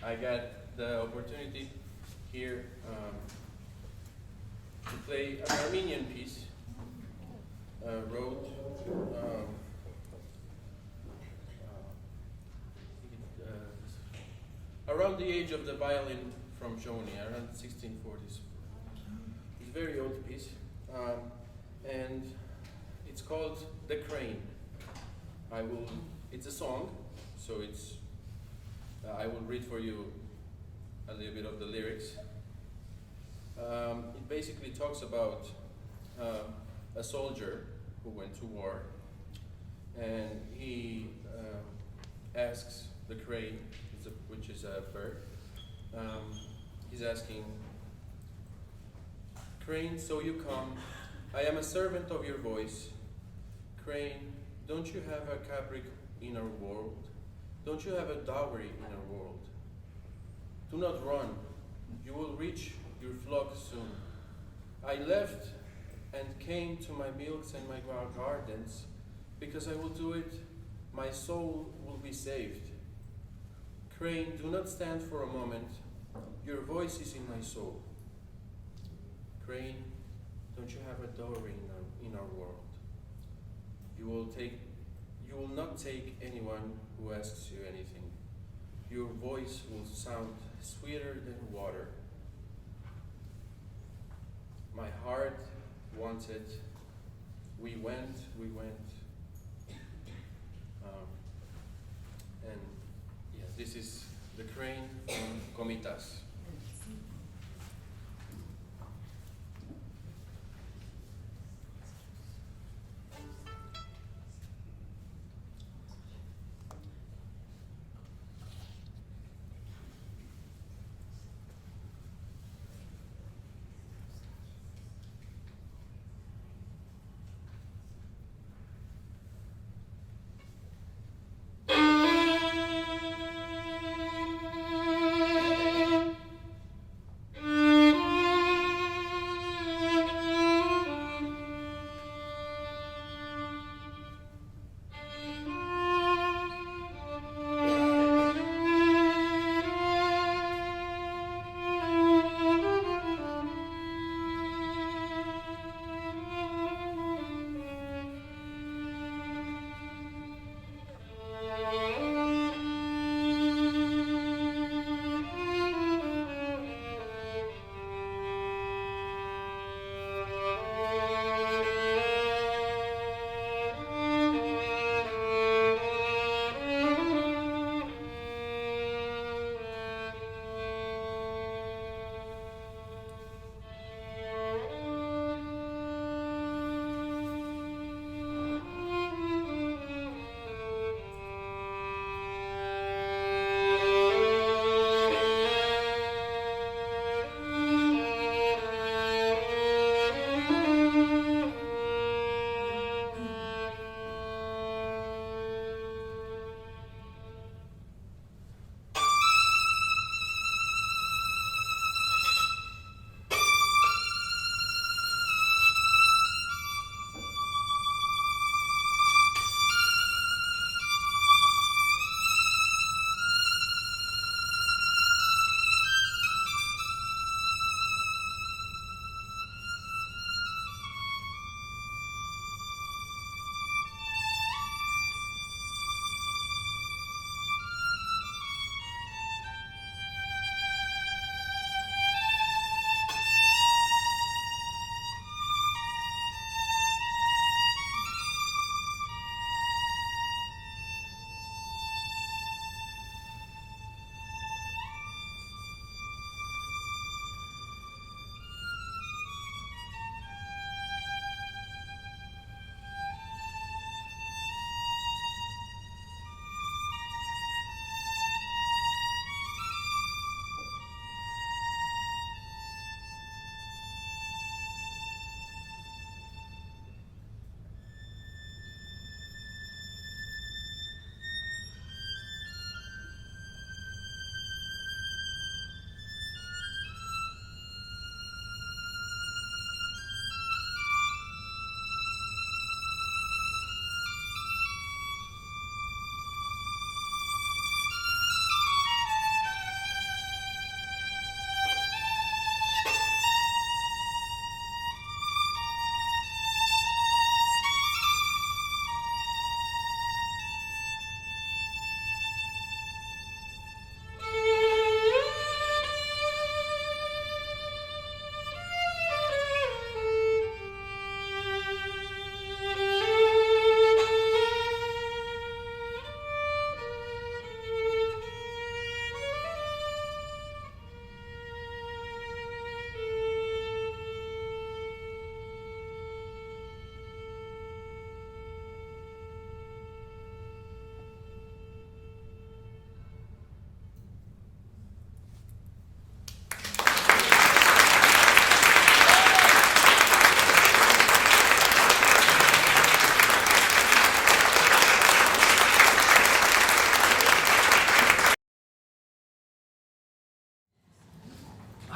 I got the opportunity here to play an Armenian piece wrote around the age of the violin from Shony, around 1640s. It's a very old piece, and it's called The Crane. It's a song, so I will read for you a little bit of the lyrics. It basically talks about a soldier who went to war, and he asks the crane, which is a bird, he's asking, "Crane, so you come, I am a servant of your voice. Crane, don't you have a fabric in our world? Don't you have a dowry in our world? Do not run, you will reach your flock soon. I left and came to my milks and my gardens, because I will do it, my soul will be saved. Crane, do not stand for a moment, your voice is in my soul. Crane, don't you have a dowry in our world? You will not take anyone who asks you anything. Your voice will sound sweeter than water. My heart wanted, we went. And yeah, this is The Crane from Komitas.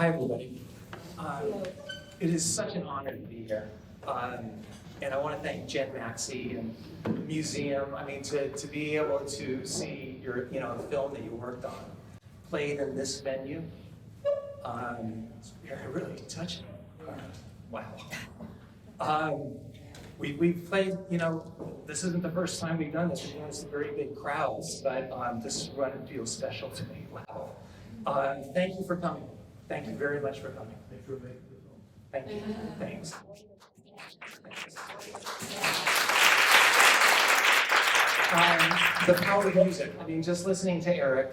Hi, everybody. It is such an honor to be here. And I want to thank Jen Maxey and the museum. I mean, to be able to see your, the film that you worked on played in this venue, it's really touching. Wow. We've played, this isn't the first time we've done this. We've done this in very big crowds, but this run feels special to me. Wow. Thank you for coming. Thank you very much for coming. Thank you for making the film. Thank you. Thanks. The power of music. I mean, just listening to Erik,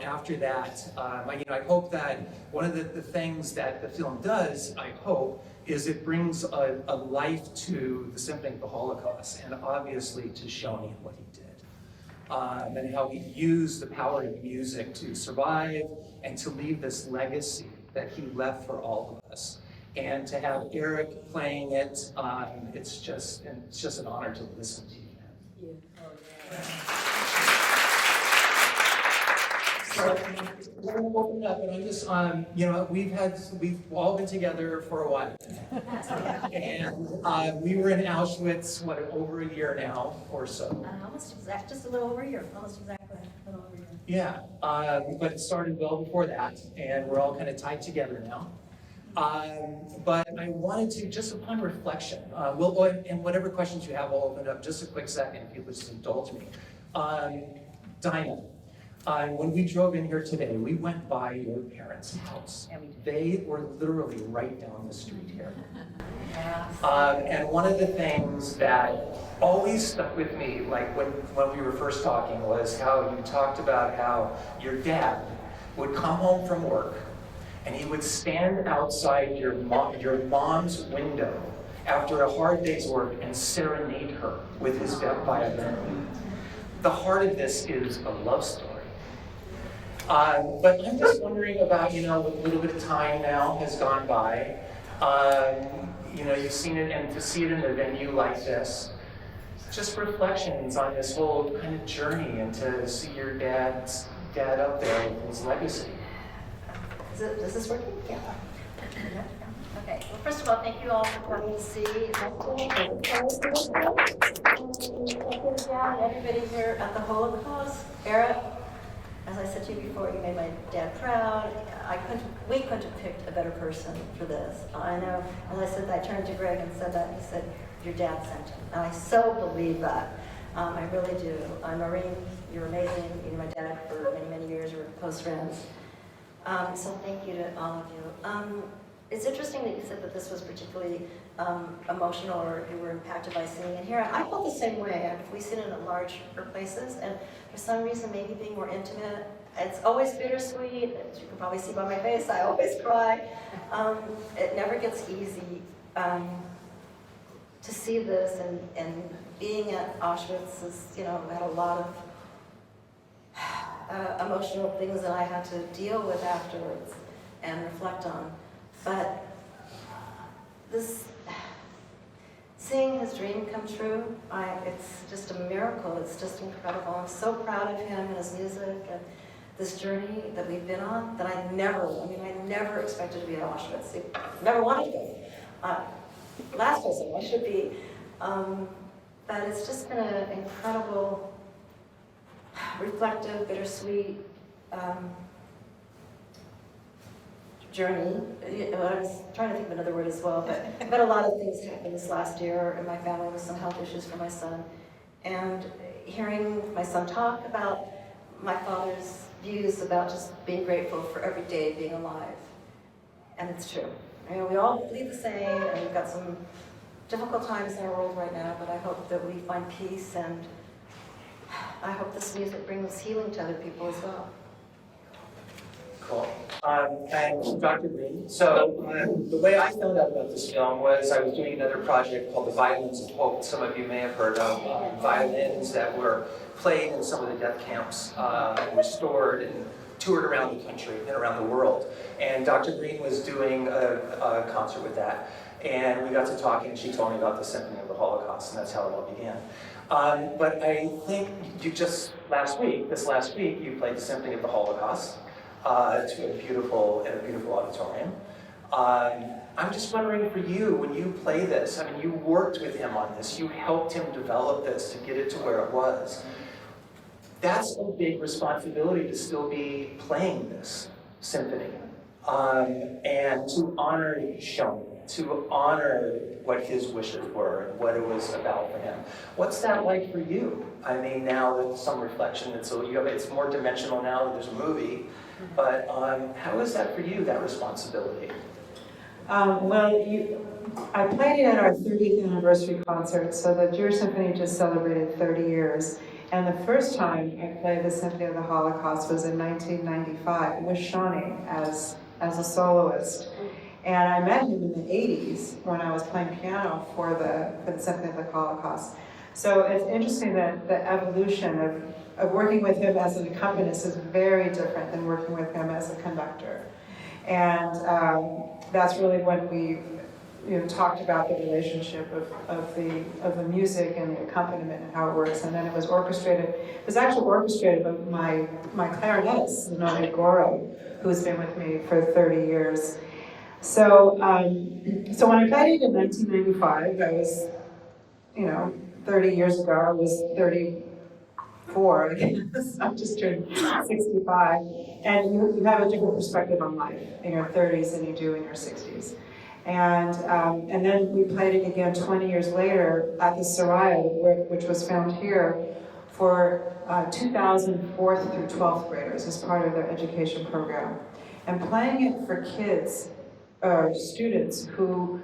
after that, I hope that one of the things that the film does, I hope, is it brings a life to the Symphony of the Holocaust, and obviously to Shony and what he did. And how he used the power of music to survive and to leave this legacy that he left for all of us. And to have Erik playing it, it's just an honor to listen to you. So we're gonna open up, and I'm just, we've all been together for a while, and we were in Auschwitz, over a year now, or so. Just a little over a year, almost exactly a little over a year. Yeah, but it started well before that, and we're all kind of tied together now. But I wanted to, just upon reflection, and whatever questions you have, I'll open it up just a quick second if you would just indulge me. Dinah, when we drove in here today, we went by your parents' house. They were literally right down the street here. And one of the things that always stuck with me, like when we were first talking, was how you talked about how your dad would come home from work and he would stand outside your mom's window after a hard day's work and serenade her with his violin. The heart of this is a love story. But I'm just wondering about, with a little bit of time now has gone by, you've seen it, and to see it in a venue like this, just reflections on this whole kind of journey, and to see your dad up there with his legacy. Is this working? Yeah. Okay. Well, first of all, thank you all for coming to see. Everybody here at the Holocaust. Erik, as I said to you before, you made my dad proud. We couldn't have picked a better person for this. I know, as I said, I turned to Greg and said that, and he said, your dad sent him. And I so believe that. I really do. Maureen, you're amazing. You're my dad for many, many years. We're close friends. So thank you to all of you. It's interesting that you said that this was particularly emotional, or you were impacted by seeing it here. I felt the same way. We've seen it in larger places, and for some reason, maybe being more intimate, it's always bittersweet. As you can probably see by my face, I always cry. It never gets easy to see this, and being at Auschwitz is, had a lot of emotional things that I had to deal with afterwards and reflect on. But seeing his dream come true, it's just a miracle. It's just incredible. I'm so proud of him and his music and this journey that we've been on that I never expected to be at Auschwitz. I never wanted to go. Last person, I should be. But it's just been an incredible, reflective, bittersweet journey. I was trying to think of another word as well, but I've had a lot of things happen this last year in my family with some health issues for my son. And hearing my son talk about my father's views about just being grateful for every day being alive. And it's true. We all believe the same, and we've got some difficult times in our world right now, but I hope that we find peace, and I hope this music brings healing to other people as well. Cool. And Dr. Green, so the way I found out about this film was I was doing another project called the Violins of Hope. Some of you may have heard of violins that were played in some of the death camps, and restored and toured around the country and around the world. And Dr. Green was doing a concert with that. And we got to talking, and she told me about the Symphony of the Holocaust, and that's how it all began. But I think you just this last week, you played the Symphony of the Holocaust. to a beautiful auditorium. I'm just wondering for you, when you play this, I mean, you worked with him on this, you helped him develop this to get it to where it was. That's a big responsibility to still be playing this symphony. And to honor Shony, to honor what his wishes were and what it was about for him. What's that like for you? I mean, now with some reflection, it's more dimensional now that there's a movie, but how is that for you, that responsibility? I played it at our 30th anniversary concert, so the Jewish Symphony just celebrated 30 years. And the first time I played the Symphony of the Holocaust was in 1995 with Shony as a soloist. And I met him in the 80s when I was playing piano for the Symphony of the Holocaust. So it's interesting that the evolution of working with him as an accompanist is very different than working with him as a conductor. And that's really when we talked about the relationship of the music and the accompaniment and how it works. And then it was orchestrated. It was actually orchestrated by my clarinetist, Znoni Goro, who's been with me for 30 years. So so when I played it in 1995, I was, 30 years ago, I was 34, I guess. I just turned 65. And you have a different perspective on life in your 30s than you do in your 60s. And then we played it again 20 years later at the Soraya, which was filmed here, for 2,000 4th through 12th graders as part of their education program. And playing it for kids, or students who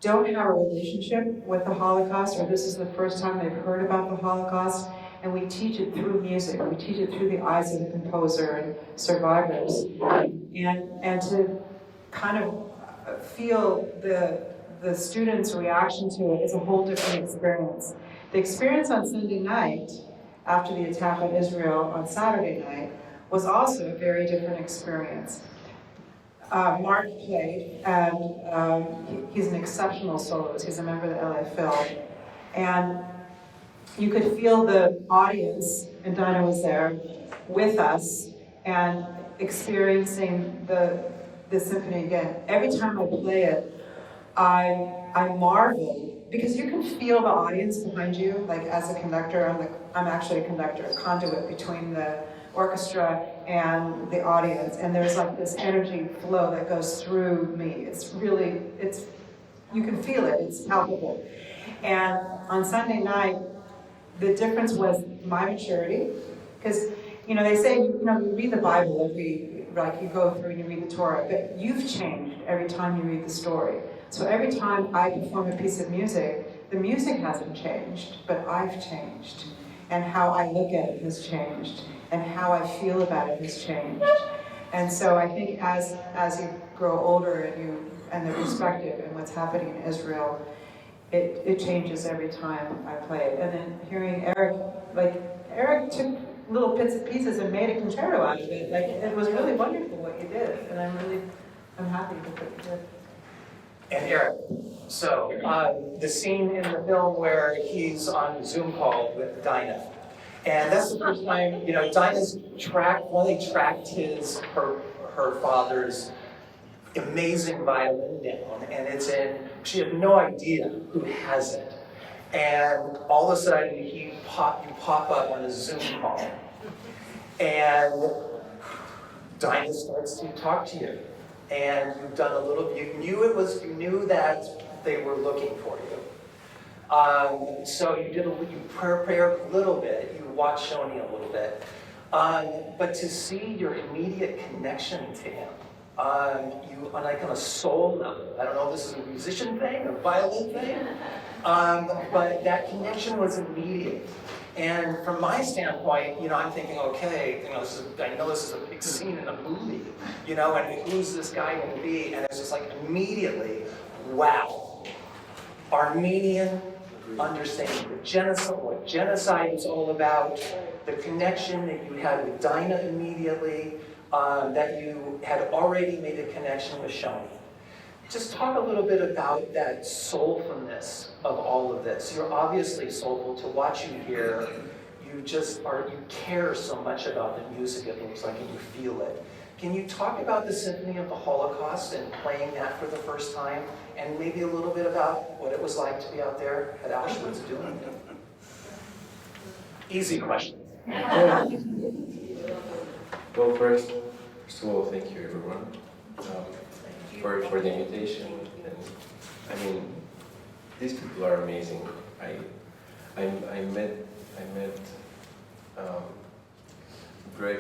don't have a relationship with the Holocaust, or this is the first time they've heard about the Holocaust, and we teach it through music. We teach it through the eyes of the composer and survivors. And to kind of feel the students' reaction to it is a whole different experience. The experience on Sunday night, after the attack on Israel on Saturday night, was also a very different experience. Mark played, and he's an exceptional soloist. He's a member of the LA Phil. And you could feel the audience, and Dinah was there with us, and experiencing the symphony again. Every time I play it, I marvel, because you can feel the audience behind you. Like, as a conductor, I'm actually a conductor, a conduit between the orchestra and the audience, and there's like this energy flow that goes through me. You can feel it, it's palpable. And on Sunday night, the difference was my maturity, because they say you read the Bible you go through and you read the Torah, but you've changed every time you read the story. So every time I perform a piece of music, the music hasn't changed, but I've changed, and how I look at it has changed, and how I feel about it has changed. And so I think as you grow older and the perspective and what's happening in Israel, it changes every time I play it. And then hearing Erik took little bits and pieces and made a concerto out of it. It was really wonderful what you did, and I'm happy with what you did. And Erik, so the scene in the film where he's on a Zoom call with Dinah, and that's the first time, Dinah's tracked her father's amazing violin down, and she had no idea who has it. And all of a sudden, you pop up on a Zoom call, and Dinah starts to talk to you. And you've done you knew that they were looking for you. So you prepared a little bit, you watched Shony a little bit. But to see your immediate connection to him, on a soul level, I don't know if this is a musician thing, a violin thing, but that connection was immediate. And from my standpoint, I'm thinking, okay, I know this is a big scene in a movie, and who's this guy going to be? And it's just like immediately, wow, Armenian, understanding the genocide, what genocide is all about, the connection that you had with Dinah immediately, that you had already made a connection with Shony. Just talk a little bit about that soulfulness of all of this. You're obviously soulful. To watch you here, you care so much about the music, it looks like, and you feel it. Can you talk about the Symphony of the Holocaust and playing that for the first time, and maybe a little bit about what it was like to be out there at Auschwitz doing it? Easy question. Yeah. Well, first of all, thank you everyone for the invitation. And I mean, these people are amazing. I met Greg.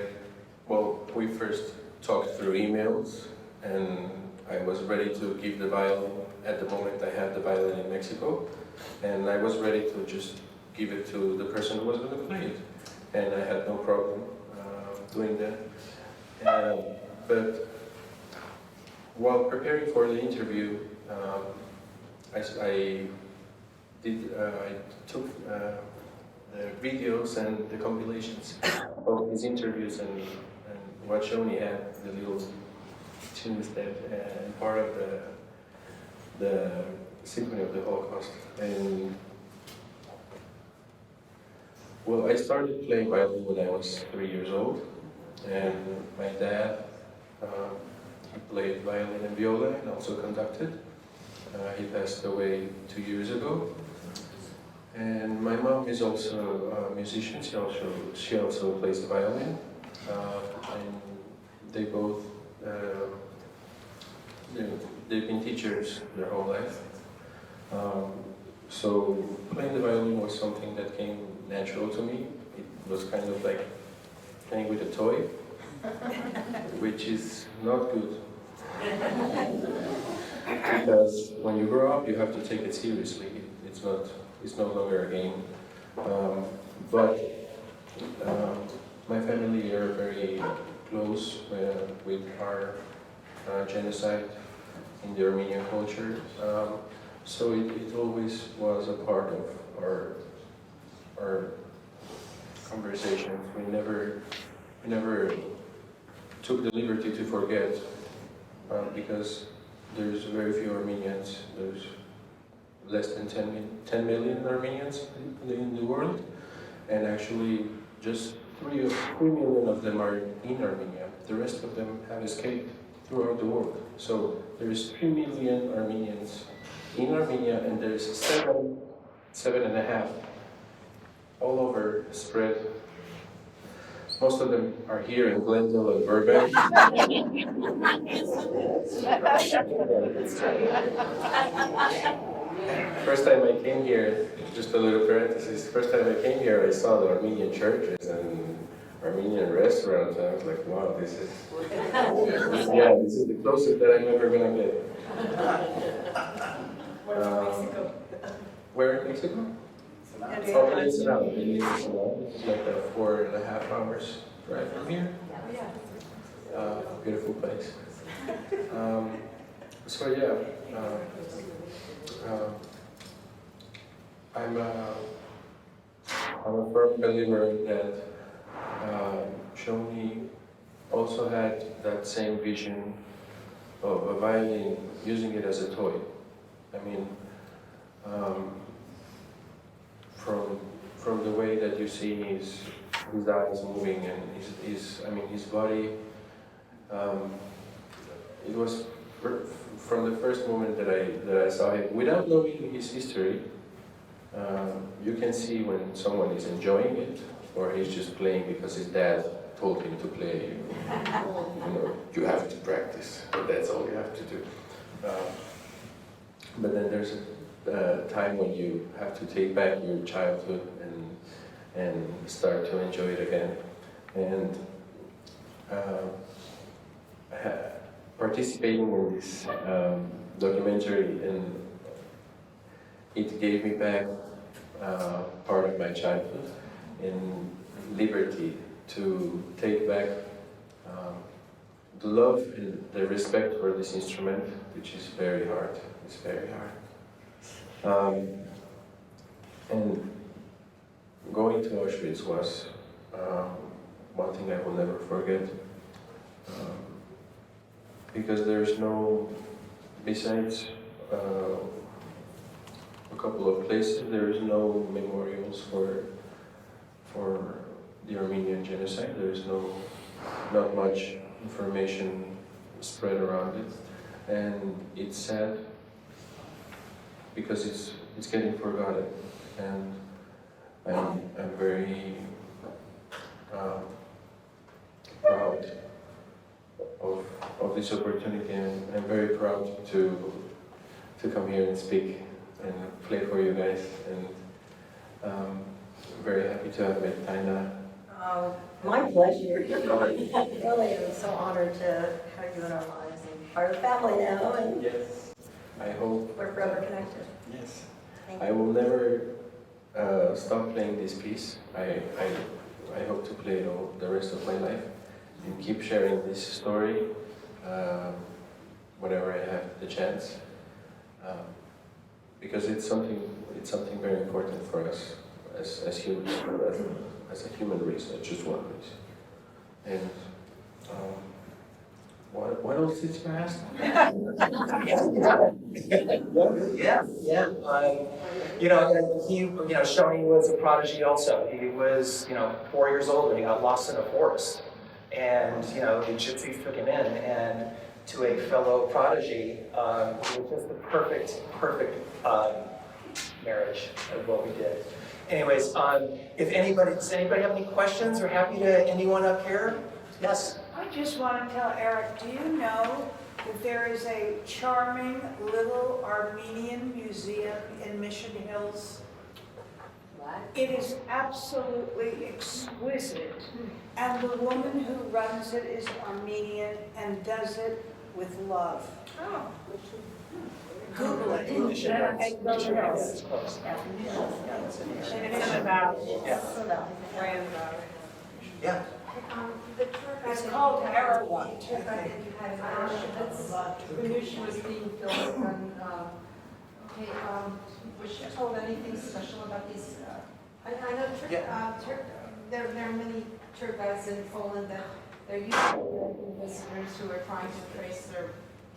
Well, we first talked through emails, and I was ready to give the violin at the moment I had the violin in Mexico, and I was ready to just give it to the person who was going to play it, and I had no problem doing that. But while preparing for the interview, I took the videos and the compilations of his interviews and what Shony had, the little tunes that part of the Symphony of the Holocaust. And well, I started playing violin when I was 3 years old, and my dad he played violin and viola and also conducted. He passed away 2 years ago. And my mom is also a musician. She also plays the violin, and they both they've been teachers their whole life. So playing the violin was something that came natural to me. It was kind of like playing with a toy, which is not good. Because when you grow up, you have to take it seriously. It's no longer a game. But my family are very close with our genocide in the Armenian culture. So it always was a part of our conversations. We never took the liberty to forget, because there's very few Armenians. There's less than 10 million Armenians in the world, and actually just 3 million of them are in Armenia. The rest of them have escaped throughout the world. So there's 3 million Armenians in Armenia, and there's 7.5 all over spread. Most of them are here in Glendale and Burbank. First time I came here, just a little parenthesis, first time I came here, I saw the Armenian churches and Armenian restaurants, and I was like, wow, this is the closest that I'm ever gonna get. Where in Mexico? Oh, in Ensenada. It's like a 4.5 hours drive from here. Beautiful place. So yeah, I'm a firm believer that Shony also had that same vision of a violin, using it as a toy. I mean, from the way that you see his eyes moving and his body, it was from the first moment that I saw him, without knowing his history, you can see when someone is enjoying it, or he's just playing because his dad told him to play. You have to practice, but that's all you have to do. But then there's a time when you have to take back your childhood and start to enjoy it again. And participating in this documentary, and it gave me back part of my childhood and liberty to take back the love and the respect for this instrument, which is very hard. It's very hard. And going to Auschwitz was one thing I will never forget. Because there's no, besides a couple of places, there is no memorials for the Armenian genocide. There is not much information spread around it, and it's sad because it's getting forgotten, and I'm very proud of this opportunity, and I'm very proud to come here and speak and play for you guys, and very happy to have met Taina. My pleasure. Really, I'm so honored to have you in our lives and part of the family now, and Yes, I hope. we're forever connected. Yes. Thank I you. will never stop playing this piece. I hope to play it all the rest of my life and keep sharing this story whenever I have the chance, because it's something very important for us as humans, as a human race, not just one race. And what else did you ask? Yeah. Shony was a prodigy also. He was, 4 years old when he got lost in a forest. And, the gypsies took him in, and to a fellow prodigy, it was just the perfect marriage of what we did. Anyways, does anybody have any questions, or happy to anyone up here? Yes? I just want to tell Erik, do you know that there is a charming little Armenian museum in Mission Hills? What? It is absolutely exquisite, and the woman who runs it is Armenian and does it with love. Oh. Google it. Mission Hills. And go Mission there. Hills is close. Yeah. And it's about, Yeah. The tour guide it's called Arawan. tour guide that you had in Auschwitz, we knew she was being filmed, and, was she told anything special about these? I know there are many tour guides in Poland that they're used to visitors who are trying to trace their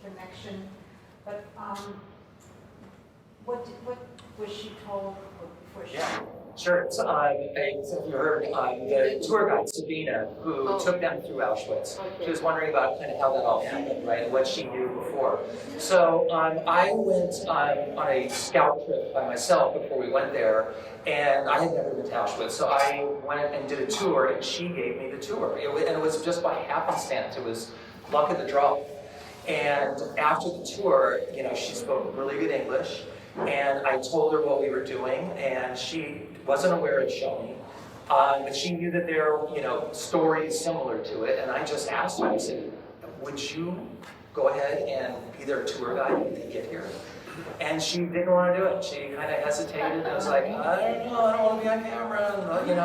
connection, but, what was she told before she? Yeah. Sure. So, so you heard the tour guide, Sabina, who took them through Auschwitz. She was wondering about kind of how that all happened, right, and what she knew before. So I went on a scout trip by myself before we went there, and I had never been to Auschwitz. So I went and did a tour, and she gave me the tour. And it was just by happenstance. It was luck of the draw. And after the tour, she spoke really good English. And I told her what we were doing, and she wasn't aware of Shony, but she knew that there were, stories similar to it. And I just asked her, I said, would you go ahead and be their tour guide when they get here? And she didn't want to do it. She kind of hesitated and was like, I don't know, I don't want to be on camera, and,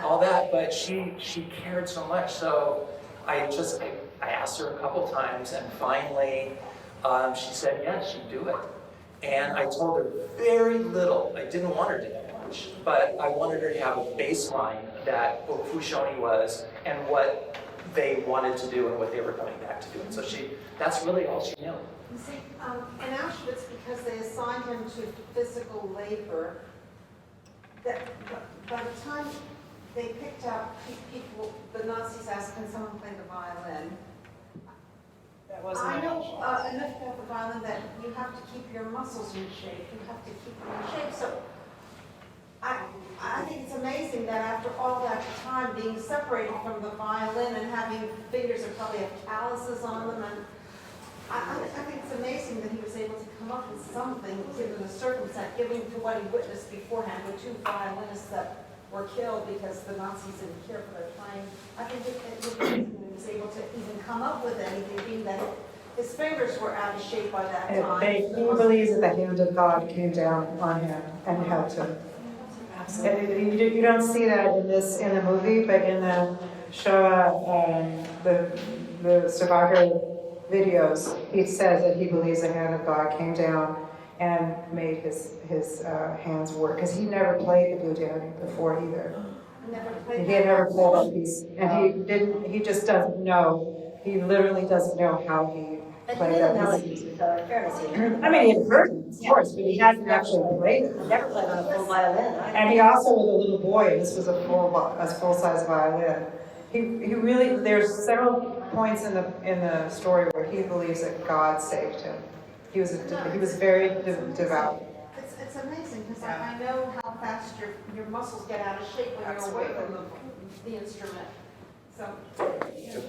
all that. But she cared so much. So I asked her a couple times, and finally she said, yes, she'd do it. And I told her very little. I didn't want her to know much, but I wanted her to have a baseline that who Shony was and what they wanted to do and what they were coming back to do. And so that's really all she knew. You see, in Auschwitz, because they assigned him to physical labor, that by the time they picked out people, the Nazis asked, can someone play the violin? That wasn't I know an enough about the violin that you have to keep your muscles in shape. You have to keep them in shape. So I think it's amazing that after all that time being separated from the violin and having fingers that probably have calluses on them, and I think it's amazing that he was able to come up with something given the circumstance, given to what he witnessed beforehand with 2 violinists that were killed because the Nazis didn't care for their playing. I think it was amazing that he was able to even come up with anything, being that his fingers were out of shape by that time. He believes that the hand of God came down on him and helped him. And you don't see that in the movie, but in the Shoah, the survivor videos, he says that he believes the hand of God came down and made his hands work, because he never played the Ghukasyan before either. He had never played that piece, and he just doesn't know. He literally doesn't know how he But he played didn't know that it, piece. in fairness, he didn't. I mean, he had heard it, of course, but he hasn't actually played it. He never played on a full violin. And he also was a little boy, and this was a full-size violin. He really, there's several points in the story where he believes that God saved him. He was very devout. It's amazing, because I know how fast your muscles get out of shape when you're away from the instrument. So,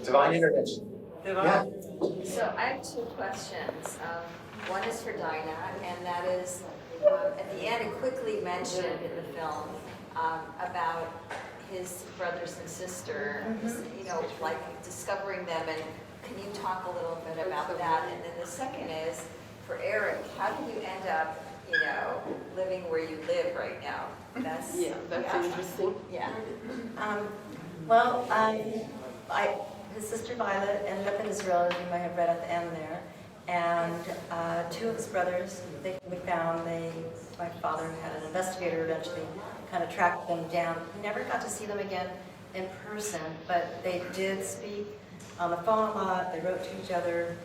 Divine intervention. Yeah. So I have two questions. One is for Dinah, and that is, at the end, it quickly mentioned in the film about his brothers and sister, you know, like discovering them, and can you talk a little bit about that? And then the second is, for Erik, how did you end up, you know, living where you live right now? That's interesting. Yeah. Well, his sister Violet ended up in Israel, as you might have read at the end there. And two of his brothers, we found, my father had an investigator eventually kind of tracked them down. We never got to see them again in person, but they did speak on the phone a lot. They wrote to each other.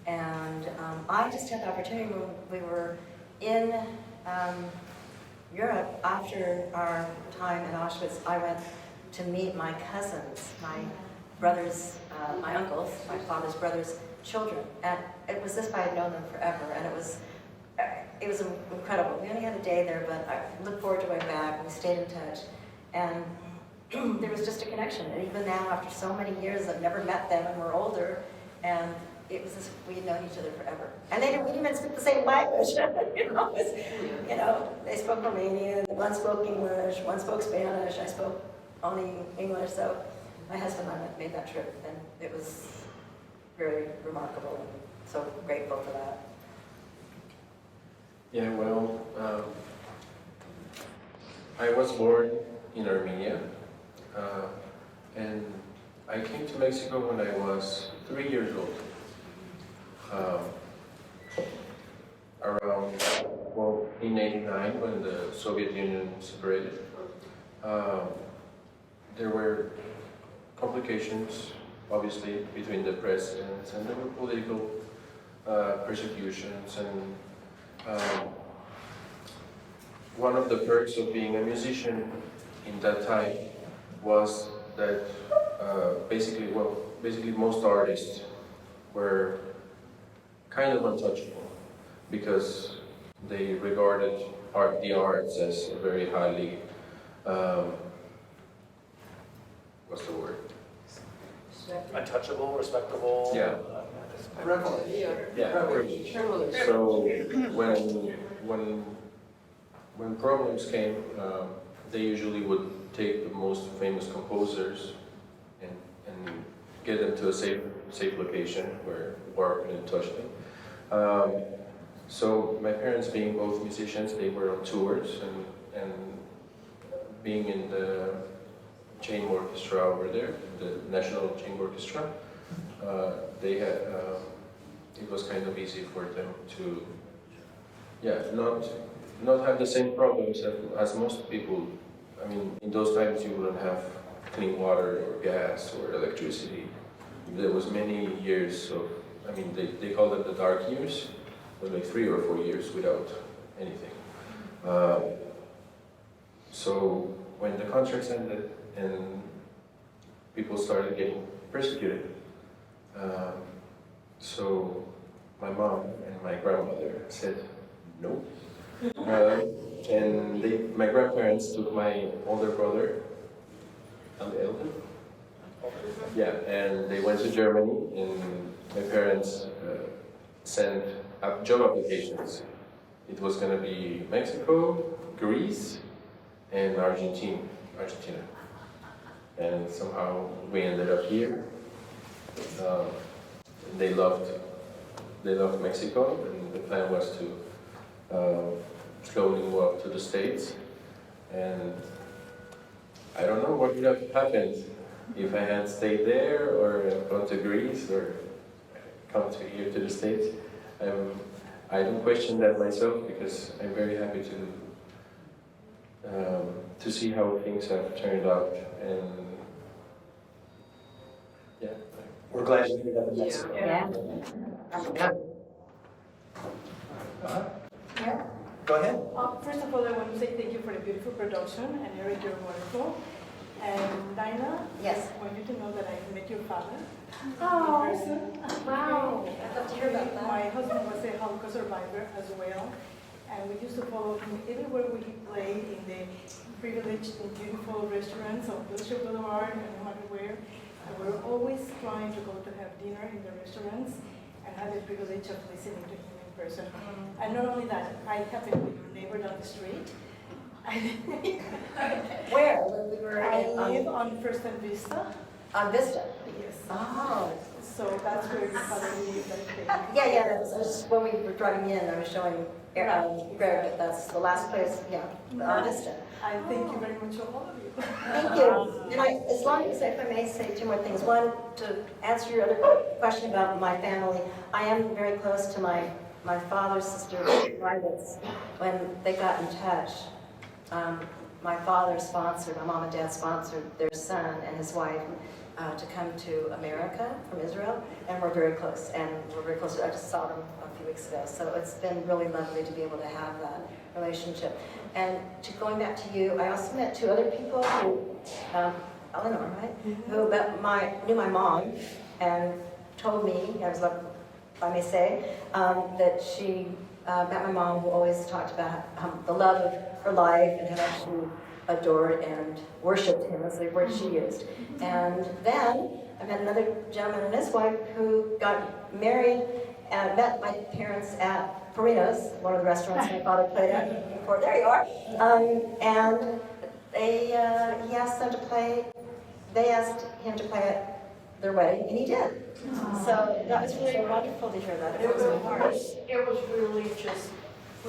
And I just had the opportunity when we were in Europe after our time in Auschwitz. I went to meet my cousins, my brothers, my uncles, my father's brothers' children. And it was as if I had known them forever. And it was incredible. We only had a day there, but I look forward to going back. We stayed in touch. And there was just a connection. And even now, after so many years, I've never met them, and we're older. And it was as if we had known each other forever. And we didn't even speak the same language. They spoke Romanian, one spoke English, one spoke Spanish, I spoke only English. So my husband and I made that trip, and it was very remarkable, and so grateful for that. Yeah, well, I was born in Armenia, and I came to Mexico when I was 3 years old. In '89, when the Soviet Union separated, there were complications, obviously, between the presidents, and there were political persecutions, and one of the perks of being a musician in that time was that basically most artists were kind of untouchable, because they regarded the arts as a very highly, what's the word? Untouchable, respectable. Yeah. Yeah. So when problems came, they usually would take the most famous composers and get them to a safe location where war couldn't touch them. So my parents, being both musicians, they were on tours, and being in the chamber orchestra over there, the National Chamber Orchestra, they had, it was kind of easy for them to, not have the same problems as most people. I mean, in those times you wouldn't have clean water or gas or electricity. There was many years of, they called it the dark years, but like 3 or 4 years without anything. So when the contracts ended and people started getting persecuted, so my mom and my grandmother said no. And my grandparents took my older brother, Elton. Yeah, and they went to Germany, and my parents sent up job applications. It was going to be Mexico, Greece, and Argentina. And somehow we ended up here. They loved Mexico, and the plan was to slowly move up to the States. And I don't know what would have happened if I had stayed there, or gone to Greece, or come to here to the States. I don't question that myself, because I'm very happy to see how things have turned out. And yeah. We're glad you ended up in Mexico. Yeah. Yeah. Go ahead. First of all, I want to say thank you for the beautiful production, and Erik, you're wonderful. And Dinah, Yes. I want you to know that I met your father Oh, in person. wow. I'd love to hear about that. My husband was a Holocaust survivor as well. And we used to follow him everywhere we played in the privileged and beautiful restaurants on Wilshire Boulevard and no matter where. And we were always trying to go to have dinner in the restaurants and had the privilege of listening to him in person. And not only that, I happened with your neighbor down the street. Where? When we were I in, live on First and Vista. on Vista. Yes. Oh. So that's where your father lived, I think. Yeah, that was when we were driving in, I was showing Greg that that's the last place, yeah, on Vista. I thank you very much, all of you. Thank you. And as long as, if I may say two more things. One, to answer your other question about my family, I am very close to my father's sister, Violinist. When they got in touch, my father sponsored, my mom and dad sponsored their son and his wife to come to America from Israel, and we're very close. And we're very close. I just saw them a few weeks ago, so it's been really lovely to be able to have that relationship. And going back to you, I also met two other people who, Eleanor, right? Who knew my mom and told me, I was like, if I may say, that she met my mom, who always talked about the love of her life and how she adored and worshipped him, as the word she used. And then I met another gentleman and his wife who got married and met my parents at Perino's, one of the restaurants my father played at before. There you are. And he asked them to play. They asked him to play at their wedding, and he did. So that was really wonderful to hear that. It was really just,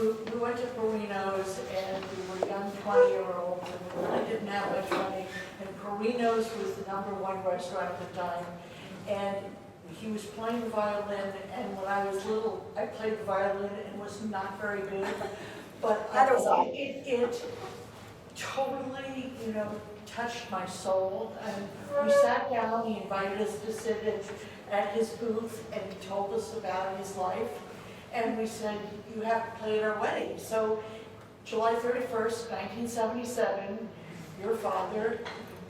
we went to Perino's and we were young 20-year-olds and we really didn't have much money. And Perino's was the #1 restaurant at the time. And he was playing the violin, and when I was little, I played the violin and was not very good. But it totally, touched my soul. And we sat down, he invited us to sit at his booth, and he told us about his life. And we said, you have to play at our wedding. So July 31st, 1977, your father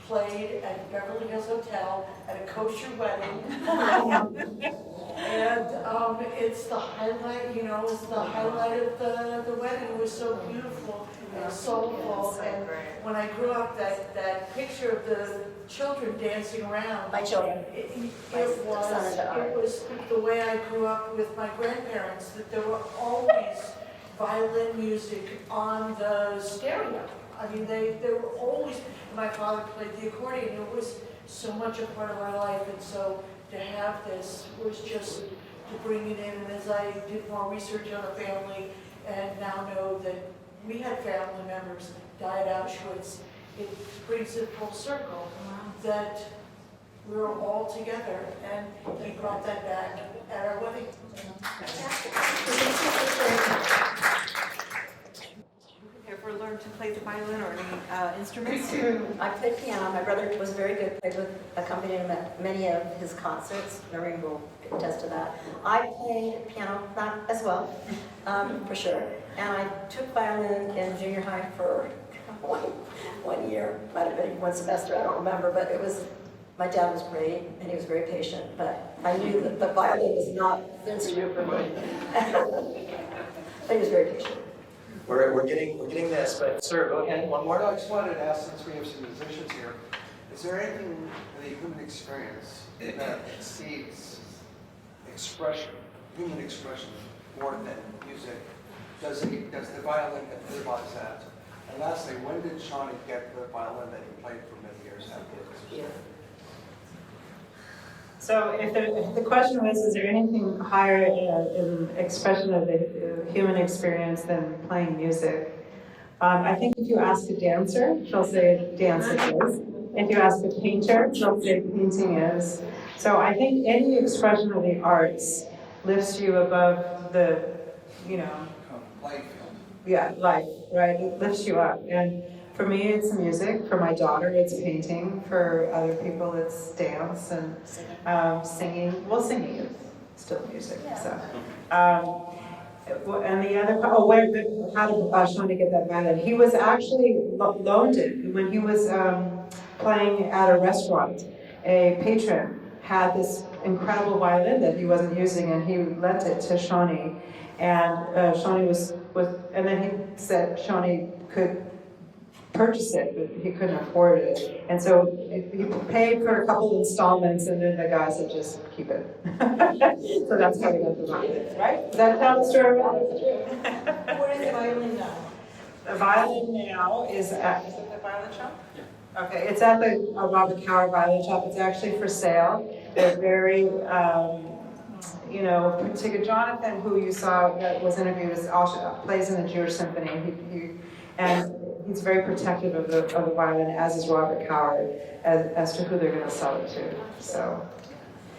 played at Beverly Hills Hotel at a kosher wedding. And it's the highlight, it's the highlight of the wedding. It was so beautiful and soulful. And when I grew up, that picture of the children dancing around. My children. It was the way I grew up with my grandparents, that there were always violin music on the stereo. I mean, they were always, my father played the accordion. It was so much a part of our life, and so to have this was just to bring it in. And as I did more research on our family and now know that we had family members die at Auschwitz, it brings it full circle that we were all together, and he brought that back at our wedding. Ever learned to play the violin or any instruments? I played piano. My brother was very good, played with, accompanied him at many of his concerts. Noreen will attest to that. I played piano, not as well, for sure. And I took violin in junior high for one year. Might have been one semester, I don't remember, but it was, my dad was great, and he was very patient, but I knew that the violin was not the instrument for me. But he was very patient. We're getting this, but sir, go ahead. One more. No, I just wanted to ask, since we have some musicians here, is there anything in the human experience that exceeds human expression more than music? Does the violin epitomize that? And lastly, when did Shony get the violin that he played for many years after? Yeah. So if the question was, is there anything higher in expression of the human experience than playing music? I think if you ask a dancer, she'll say dancing is. If you ask a painter, she'll say painting is. So I think any expression of the arts lifts you above the, life, right? It lifts you up. And for me, it's music. For my daughter, it's painting. For other people, it's dance and singing. Well, singing is still music. So, and the other, how did Shony get that violin? He was actually loaned it when he was playing at a restaurant. A patron had this incredible violin that he wasn't using, and he lent it to Shony. And Shony and then he said Shony could purchase it, but he couldn't afford it. And so he paid for a couple installments, and then the guy said, just keep it. So that's how we got the violin, right? Does that tell the story? Where is the violin now? The violin now is at, is it the violin shop? Yeah. Okay, it's at the Robert Coward Violin Shop. It's actually for sale. They're very, particular. Jonathan, who you saw that was interviewed, plays in the Jewish Symphony. And he's very protective of the violin, as is Robert Coward, as to who they're going to sell it to. So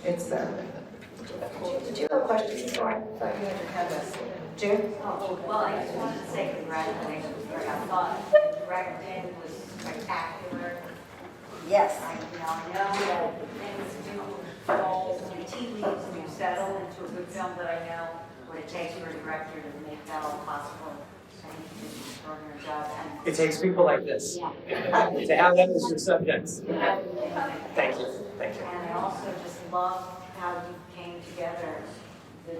it's there. Did you have a question before? I thought you had your hand up. June? Oh, well, I just wanted to say congratulations, Greg. I thought Greg did was spectacular. Yes. I know that things do fall some tea leaves and you settle into a good film, but I know what it takes for a director to make that all possible. I think you did an extraordinary job. And It takes people like this to have them as your subjects. Thank you. Thank you. And I also just love how you came together to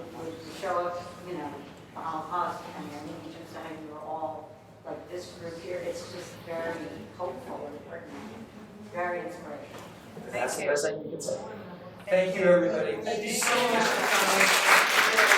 show up, the Holocaust and the Egypt side. You were all like this group here. It's just very hopeful and very inspirational. That's the best thing you can say. Thank you, everybody. Thank you so much for coming.